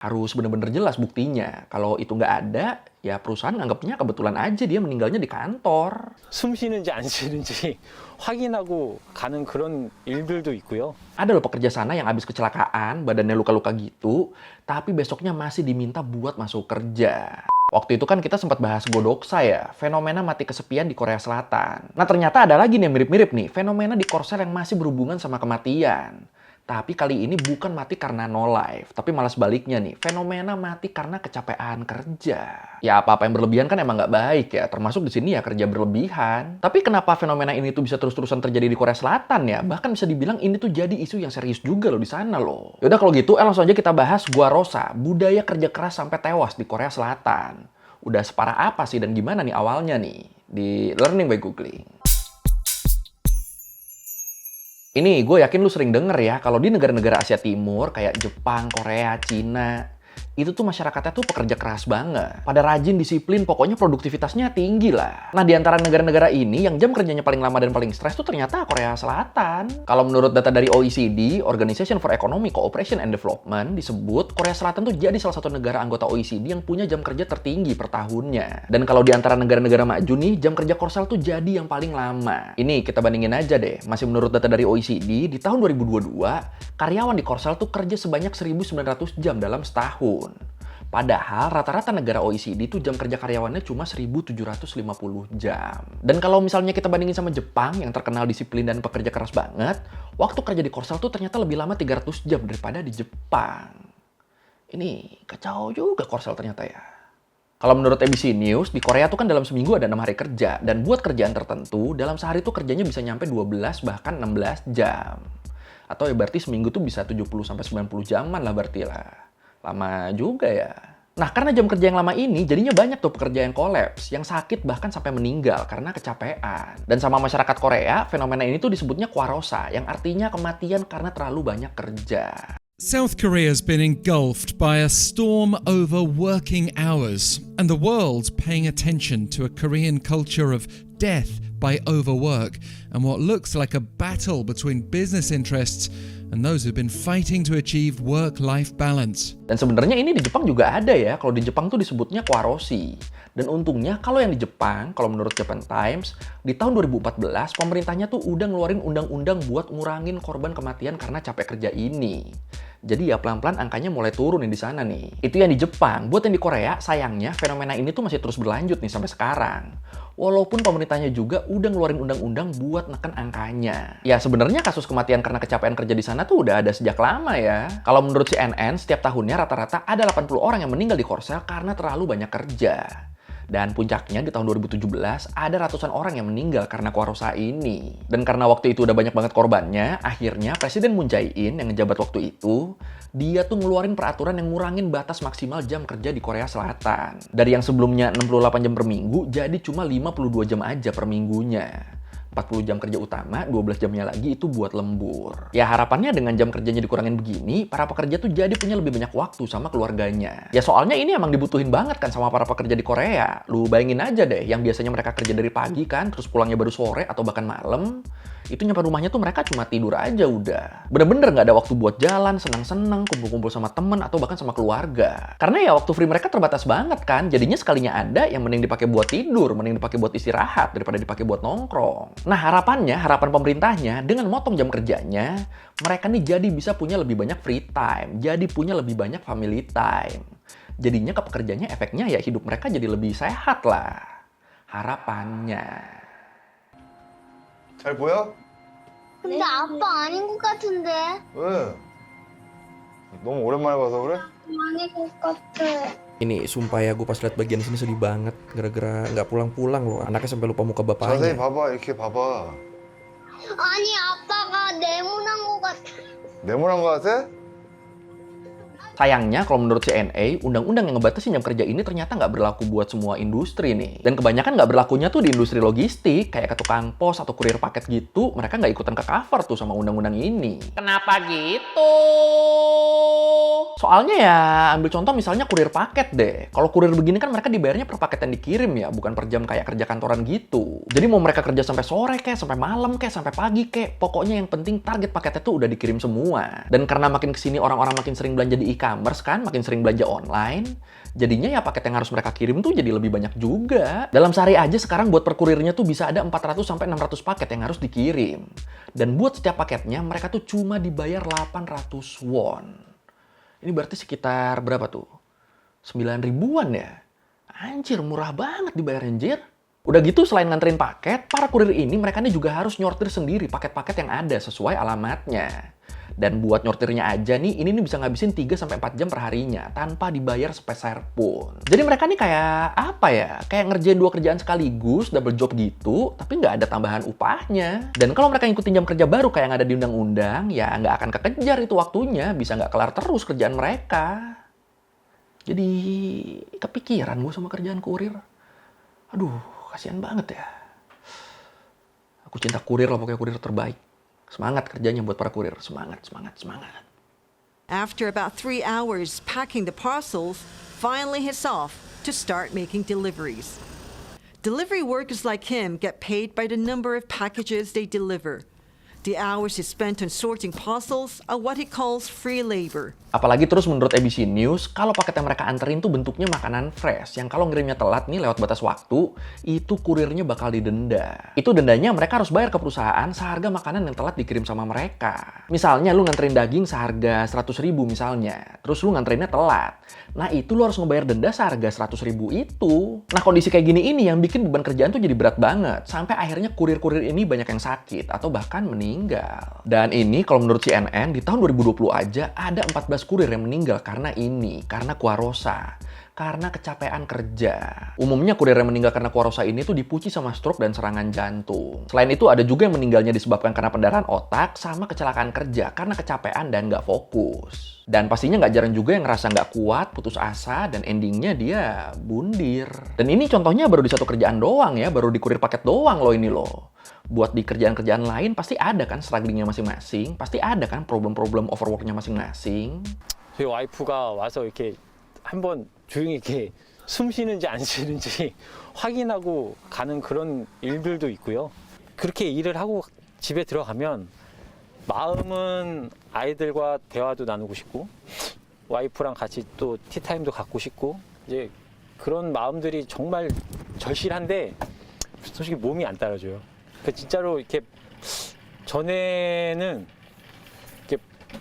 Harus bener-bener jelas buktinya. Kalau itu nggak ada, ya perusahaan nganggapnya kebetulan aja dia meninggalnya di kantor. 숨 쉬는지 안 쉬는지 확인하고 가는 그런 일들도 있고요. Ada loh pekerja sana yang habis kecelakaan, badannya luka-luka gitu, tapi besoknya masih diminta buat masuk kerja. Waktu itu kan kita sempat bahas Godoksa ya, fenomena mati kesepian di Korea Selatan. Nah ternyata ada lagi nih yang mirip-mirip nih, fenomena di Korsel yang masih berhubungan sama kematian. Tapi kali ini bukan mati karena no life, tapi malah sebaliknya nih, fenomena mati karena kecapean kerja. Ya apa-apa yang berlebihan kan emang nggak baik ya, termasuk di sini ya kerja berlebihan. Tapi kenapa fenomena ini tuh bisa terus-terusan terjadi di Korea Selatan ya? Bahkan bisa dibilang ini tuh jadi isu yang serius juga loh di sana loh. Yaudah kalau gitu, langsung aja kita bahas Gwarosa, budaya kerja keras sampai tewas di Korea Selatan. Udah separah apa sih dan gimana nih awalnya nih? Di Learning by Googling. Ini gue yakin lu sering denger ya, kalau di negara-negara Asia Timur kayak Jepang, Korea, Cina, itu tuh masyarakatnya tuh pekerja keras banget. Pada rajin, disiplin, pokoknya produktivitasnya tinggi lah. Nah, di antara negara-negara ini yang jam kerjanya paling lama dan paling stres tuh ternyata Korea Selatan. Kalau menurut data dari OECD, Organization for Economic Cooperation and Development, disebut Korea Selatan tuh jadi salah satu negara anggota OECD yang punya jam kerja tertinggi per tahunnya. Dan kalau di antara negara-negara maju nih, jam kerja Korsel tuh jadi yang paling lama. Ini kita bandingin aja deh, masih menurut data dari OECD, di tahun 2022, karyawan di Korsel tuh kerja sebanyak 1.900 jam dalam setahun. Padahal rata-rata negara OECD itu jam kerja karyawannya cuma 1.750 jam. Dan kalau misalnya kita bandingin sama Jepang yang terkenal disiplin dan pekerja keras banget, waktu kerja di Korsel tuh ternyata lebih lama 300 jam daripada di Jepang. Ini kacau juga Korsel ternyata ya. Kalau menurut ABC News, di Korea tuh kan dalam seminggu ada 6 hari kerja. Dan buat kerjaan tertentu, dalam sehari tuh kerjanya bisa nyampe 12 bahkan 16 jam. Atau ya berarti seminggu tuh bisa 70-90 jaman lah berarti lah. Lama juga ya. Nah, karena jam kerja yang lama ini, jadinya banyak tuh pekerja yang kolaps, yang sakit bahkan sampai meninggal karena kecapean. Dan sama masyarakat Korea, fenomena ini tuh disebutnya Gwarosa, yang artinya kematian karena terlalu banyak kerja. South Korea has been engulfed by a storm over working hours, and the world's paying attention to a Korean culture of death by overwork, and what looks like a battle between business interests and those who've been fighting to achieve work-life balance. Dan sebenarnya ini di Jepang juga ada ya. Kalau di Jepang tuh disebutnya Kwaroshi. Dan untungnya kalau yang di Jepang, kalau menurut Japan Times, di tahun 2014 pemerintahnya tuh udah ngeluarin undang-undang buat ngurangin korban kematian karena capek kerja ini. Jadi ya pelan-pelan angkanya mulai turun nih di sana nih. Itu yang di Jepang. Buat yang di Korea, sayangnya fenomena ini tuh masih terus berlanjut nih sampai sekarang. Walaupun pemerintahnya juga udah ngeluarin undang-undang buat neken angkanya. Ya sebenarnya kasus kematian karena kecapean kerja di sana tuh udah ada sejak lama ya. Kalau menurut CNN, setiap tahunnya rata-rata ada 80 orang yang meninggal di Korsel karena terlalu banyak kerja. Dan puncaknya di tahun 2017 ada ratusan orang yang meninggal karena Gwarosa ini. Dan karena waktu itu udah banyak banget korbannya, akhirnya Presiden Moon Jae-in yang ngejabat waktu itu, dia tuh ngeluarin peraturan yang ngurangin batas maksimal jam kerja di Korea Selatan. Dari yang sebelumnya 68 jam per minggu, jadi cuma 52 jam aja per minggunya. 40 jam kerja utama, 12 jamnya lagi itu buat lembur. Ya harapannya dengan jam kerjanya dikurangin begini, para pekerja tuh jadi punya lebih banyak waktu sama keluarganya. Ya soalnya ini emang dibutuhin banget kan sama para pekerja di Korea. Lu bayangin aja deh, yang biasanya mereka kerja dari pagi kan, terus pulangnya baru sore atau bahkan malam, itu nyampe rumahnya tuh mereka cuma tidur aja udah. Bener-bener nggak ada waktu buat jalan, senang-senang, kumpul-kumpul sama temen atau bahkan sama keluarga. Karena ya waktu free mereka terbatas banget kan, jadinya sekalinya ada yang mending dipakai buat tidur, mending dipakai buat istirahat daripada dipakai buat nongkrong. Nah harapan pemerintahnya dengan motong jam kerjanya, mereka nih jadi bisa punya lebih banyak free time, jadi punya lebih banyak family time. Jadinya ke pekerjanya efeknya ya hidup mereka jadi lebih sehat lah. Harapannya. 잘 보여? 근데 아빠 아닌 것 같은데? 왜? 너무 오랜만에 봐서 그래? 아닌 것 같아. Ini sumpah ya gue pas liat 바기an sini sedih banget. Gara-gara nggak pulang-pulang loh. Anaknya sampai lupa muka 자세히 bapaknya. 봐봐, 이렇게 봐봐. 아니 아빠가 네모난 것 같아. 네모난 거 같아? Sayangnya kalau menurut CNA, undang-undang yang ngebatasin jam kerja ini ternyata nggak berlaku buat semua industri nih. Dan kebanyakan nggak berlakunya tuh di industri logistik, kayak ke tukang pos atau kurir paket gitu, mereka nggak ikutan ke cover tuh sama undang-undang ini. Kenapa gitu? Soalnya ya ambil contoh misalnya kurir paket deh. Kalau kurir begini kan mereka dibayarnya per paket yang dikirim ya, bukan per jam kayak kerja kantoran gitu. Jadi mau mereka kerja sampai sore kek, sampai malam kek, sampai pagi kek, pokoknya yang penting target paketnya tuh udah dikirim semua. Dan karena makin kesini orang-orang makin sering belanja di e-commerce kan, makin sering belanja online, jadinya ya paket yang harus mereka kirim tuh jadi lebih banyak juga. Dalam sehari aja sekarang buat per kurirnya tuh bisa ada 400 sampai 600 paket yang harus dikirim. Dan buat setiap paketnya mereka tuh cuma dibayar 800 won. Ini berarti sekitar berapa tuh? 9 ribuan ya? Anjir, murah banget dibayar anjir. Udah gitu selain nganterin paket, para kurir ini mereka nih juga harus nyortir sendiri paket-paket yang ada sesuai alamatnya. Dan buat nyortirnya aja nih, ini nih bisa ngabisin 3-4 jam per harinya tanpa dibayar sepeser pun. Jadi mereka nih kayak apa ya? Kayak ngerjain 2 kerjaan sekaligus, double job gitu, tapi nggak ada tambahan upahnya. Dan kalau mereka ngikutin jam kerja baru kayak yang ada di undang-undang, ya nggak akan kekejar itu waktunya, bisa nggak kelar terus kerjaan mereka. Jadi kepikiran gue sama kerjaan kurir. Aduh, kasihan banget ya. Aku cinta kurir lah, pokoknya kurir terbaik. Semangat kerjanya buat para kurir. Semangat, semangat, semangat. After about 3 hours packing the parcels, finally heads off to start making deliveries. Delivery workers like him get paid by the number of packages they deliver. The hours he spent on sorting parcels are what he calls free labor. Apalagi terus menurut ABC News, kalau paket yang mereka anterin tuh bentuknya makanan fresh, yang kalau ngirimnya telat nih lewat batas waktu, itu kurirnya bakal didenda. Itu dendanya mereka harus bayar ke perusahaan seharga makanan yang telat dikirim sama mereka. Misalnya lu nganterin daging seharga 100 ribu misalnya, terus lu nganterinnya telat. Nah itu lu harus ngebayar denda seharga 100 ribu itu. Nah kondisi kayak gini ini yang bikin beban kerjaan tuh jadi berat banget, sampai akhirnya kurir-kurir ini banyak yang sakit atau bahkan meninggal. Dan ini kalau menurut CNN, di tahun 2020 aja ada 14 kurir yang meninggal karena kuarosa, karena kecapean kerja. Umumnya kurir yang meninggal karena kuarosa ini tuh dipuji sama stroke dan serangan jantung. Selain itu ada juga yang meninggalnya disebabkan karena pendarahan otak sama kecelakaan kerja karena kecapean dan nggak fokus. Dan pastinya nggak jarang juga yang ngerasa nggak kuat, putus asa, dan endingnya dia bundir. Dan ini contohnya baru di satu kerjaan doang ya, baru di kurir paket doang loh ini loh. Buat di kerjaan-kerjaan lain pasti ada kan strugglingnya masing-masing, pasti ada kan problem-problem overworknya masing-masing. 저희 와이프가 와서 이렇게 한번 조용히 이렇게 숨 쉬는지 안 쉬는지 확인하고 가는 그런 일들도 있고요. 그렇게 일을 하고 집에 들어가면 마음은 아이들과 대화도 나누고 싶고 와이프랑 같이 또 티타임도 갖고 싶고 이제 그런 마음들이 정말 절실한데 솔직히 몸이 안 따라줘요. 그 진짜로 이렇게 전에는 이렇게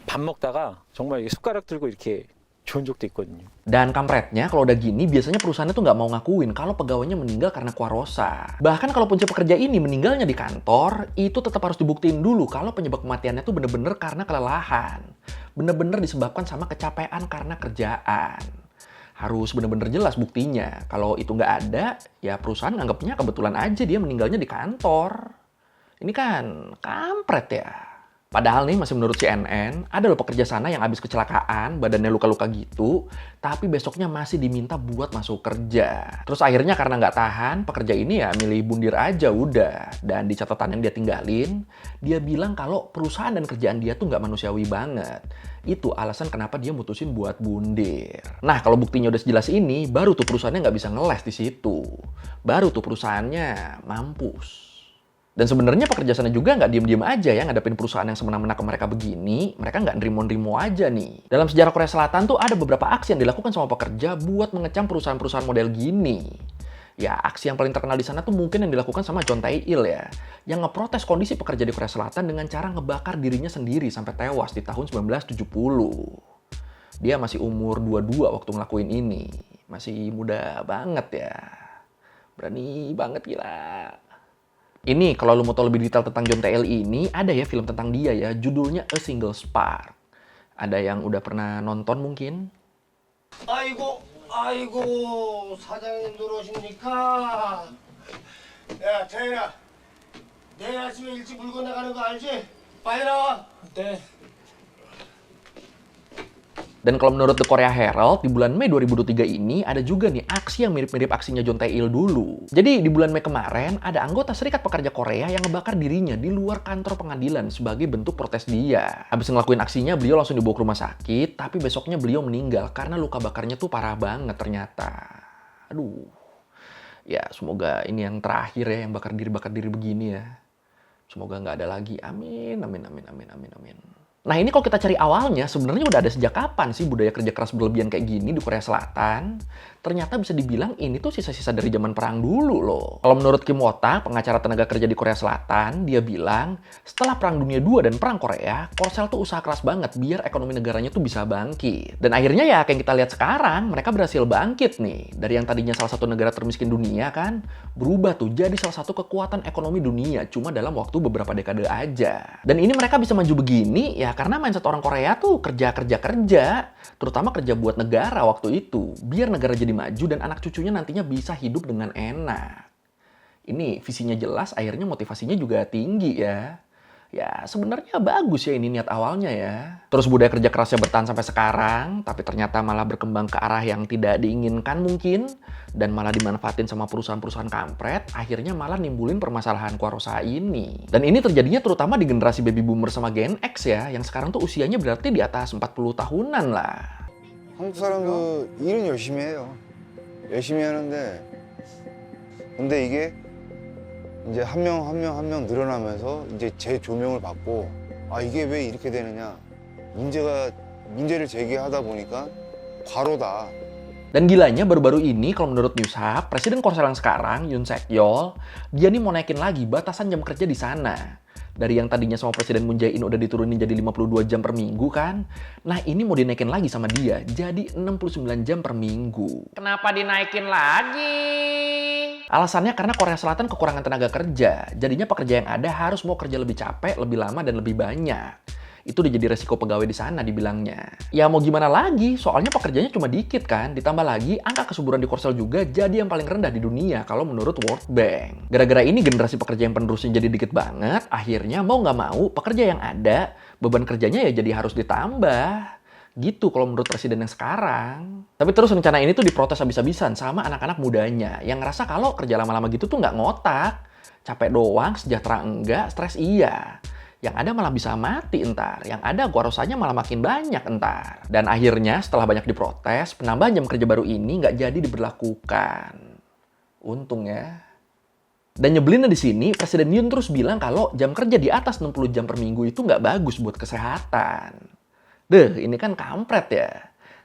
밥 먹다가 정말 이렇게 숟가락 들고 이렇게 좋은 적도 있거든요. Dan kampretnya kalau udah gini biasanya perusahaannya tuh nggak mau ngakuin kalau pegawainya meninggal karena kuarosa. Bahkan kalau si pekerja ini meninggalnya di kantor, itu tetap harus dibuktiin dulu kalau penyebab kematiannya tuh bener-bener karena kelelahan. Bener-bener disebabkan sama kecapean karena kerjaan. Harus bener-bener jelas buktinya. Kalau itu nggak ada, ya perusahaan nganggapnya kebetulan aja dia meninggalnya di kantor. Ini kan kampret ya. Padahal nih masih menurut CNN, ada loh pekerja sana yang habis kecelakaan, badannya luka-luka gitu, tapi besoknya masih diminta buat masuk kerja. Terus akhirnya karena nggak tahan, pekerja ini ya milih bundir aja udah. Dan di catatan yang dia tinggalin, dia bilang kalau perusahaan dan kerjaan dia tuh nggak manusiawi banget. Itu alasan kenapa dia mutusin buat bundir. Nah kalau buktinya udah sejelas ini, baru tuh perusahaannya nggak bisa ngeles di situ. Baru tuh perusahaannya mampus. Dan sebenarnya pekerja sana juga nggak diem-diem aja ya ngadepin perusahaan yang semena-mena ke mereka begini. Mereka nggak nerimo-nerimo aja nih. Dalam sejarah Korea Selatan tuh ada beberapa aksi yang dilakukan sama pekerja buat mengecam perusahaan-perusahaan model gini. Ya, aksi yang paling terkenal di sana tuh mungkin yang dilakukan sama John Tae-il ya. Yang ngeprotes kondisi pekerja di Korea Selatan dengan cara ngebakar dirinya sendiri sampai tewas di tahun 1970. Dia masih umur 22 waktu ngelakuin ini. Masih muda banget ya. Berani banget gila. Ini kalau lu mau tahu lebih detail tentang John Tae-il ini, ada ya film tentang dia ya, judulnya A Single Spark. Ada yang udah pernah nonton mungkin? 아이고 사장님 들어오십니까? 야 태현아 내일 아침에 일찍 물건 나가는 거 알지? 빨리 나와. 네. Dan kalau menurut The Korea Herald, di bulan Mei 2023 ini ada juga nih aksi yang mirip-mirip aksinya John Tae-il dulu. Jadi di bulan Mei kemarin ada anggota Serikat Pekerja Korea yang ngebakar dirinya di luar kantor pengadilan sebagai bentuk protes dia. Habis ngelakuin aksinya, beliau langsung dibawa ke rumah sakit, tapi besoknya beliau meninggal karena luka bakarnya tuh parah banget ternyata. Aduh. Ya, semoga ini yang terakhir ya, yang bakar diri begini ya. Semoga nggak ada lagi. Amin, amin, amin, amin, amin, amin. Nah ini kalau kita cari awalnya, sebenarnya udah ada sejak kapan sih budaya kerja keras berlebihan kayak gini di Korea Selatan? Ternyata bisa dibilang ini tuh sisa-sisa dari zaman perang dulu loh. Kalau menurut Kim Woo-tak, pengacara tenaga kerja di Korea Selatan, dia bilang setelah Perang Dunia II dan Perang Korea, Korsel tuh usaha keras banget biar ekonomi negaranya tuh bisa bangkit. Dan akhirnya ya kayak yang kita lihat sekarang, mereka berhasil bangkit nih. Dari yang tadinya salah satu negara termiskin dunia kan, berubah tuh jadi salah satu kekuatan ekonomi dunia cuma dalam waktu beberapa dekade aja. Dan ini mereka bisa maju begini ya karena mindset orang Korea tuh kerja, terutama kerja buat negara waktu itu, biar negara jadi maju dan anak cucunya nantinya bisa hidup dengan enak. Ini visinya jelas, akhirnya motivasinya juga tinggi ya. Ya sebenarnya bagus ya ini niat awalnya ya. Terus budaya kerja kerasnya bertahan sampai sekarang, tapi ternyata malah berkembang ke arah yang tidak diinginkan mungkin, dan malah dimanfaatin sama perusahaan-perusahaan kampret, akhirnya malah nimbulin permasalahan Kwarosa ini. Dan ini terjadinya terutama di generasi baby boomer sama Gen X ya, yang sekarang tuh usianya berarti di atas 40 tahunan lah. 한국 사람도 일은 열심히 해요. 열심히 하는데 근데 이게 이제 한 명 늘어나면서 이제 재조명을 받고 아 이게 왜 이렇게 되느냐 문제를 제기하다 보니까 과로다. Dan gilanya baru-baru ini kalau menurut Newshub, Presiden Korsel yang sekarang, Yoon Sek-yeol, dia nih mau naikin lagi batasan jam kerja di sana. Dari yang tadinya sama Presiden Moon Jae-in udah diturunin jadi 52 jam per minggu kan. Nah ini mau dinaikin lagi sama dia, jadi 69 jam per minggu. Kenapa dinaikin lagi? Alasannya karena Korea Selatan kekurangan tenaga kerja. Jadinya pekerja yang ada harus mau kerja lebih capek, lebih lama, dan lebih banyak. Itu udah jadi resiko pegawai di sana dibilangnya. Ya mau gimana lagi, soalnya pekerjanya cuma dikit kan. Ditambah lagi, angka kesuburan di Korsel juga jadi yang paling rendah di dunia kalau menurut World Bank. Gara-gara ini generasi pekerja yang penerusnya jadi dikit banget, akhirnya mau nggak mau pekerja yang ada, beban kerjanya ya jadi harus ditambah. Gitu kalau menurut presiden yang sekarang. Tapi terus rencana ini tuh diprotes habis-habisan sama anak-anak mudanya yang ngerasa kalau kerja lama-lama gitu tuh nggak ngotak. Capek doang, sejahtera enggak, stres iya. Yang ada malah bisa mati entar. Yang ada Kwarosanya malah makin banyak entar. Dan akhirnya setelah banyak diprotes, penambahan jam kerja baru ini nggak jadi diberlakukan. Untung ya. Dan nyebelinnya di sini, Presiden Yoon terus bilang kalau jam kerja di atas 60 jam per minggu itu nggak bagus buat kesehatan. Deh, ini kan kampret ya.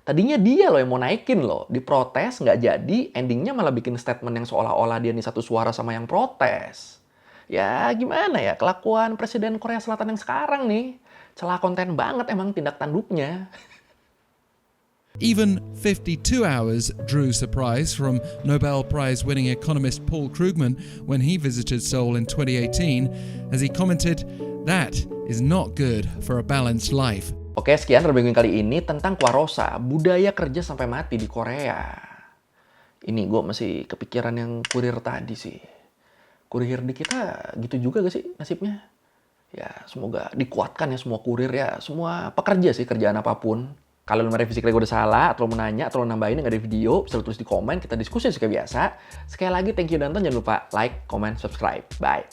Tadinya dia loh yang mau naikin loh. Diprotes nggak jadi, endingnya malah bikin statement yang seolah-olah dia nih satu suara sama yang protes. Ya gimana ya, kelakuan Presiden Korea Selatan yang sekarang nih. Celah konten banget emang tindak tanduknya. Even 52 hours drew surprise from Nobel Prize winning economist Paul Krugman when he visited Seoul in 2018, as he commented, "That is not good for a balanced life." Oke, sekian review kali ini tentang Kwarosa, budaya kerja sampai mati di Korea. Ini gue masih kepikiran yang kurir tadi sih. Kurir di kita gitu juga gak sih nasibnya? Ya, semoga dikuatkan ya semua kurir ya, semua pekerja sih, kerjaan apapun. Kalau lu merevisi kira gue udah salah, atau mau nanya, atau nambahin yang ada di video, bisa lu tulis di komen, kita diskusi seperti biasa. Sekali lagi, thank you dan jangan lupa like, comment, subscribe. Bye!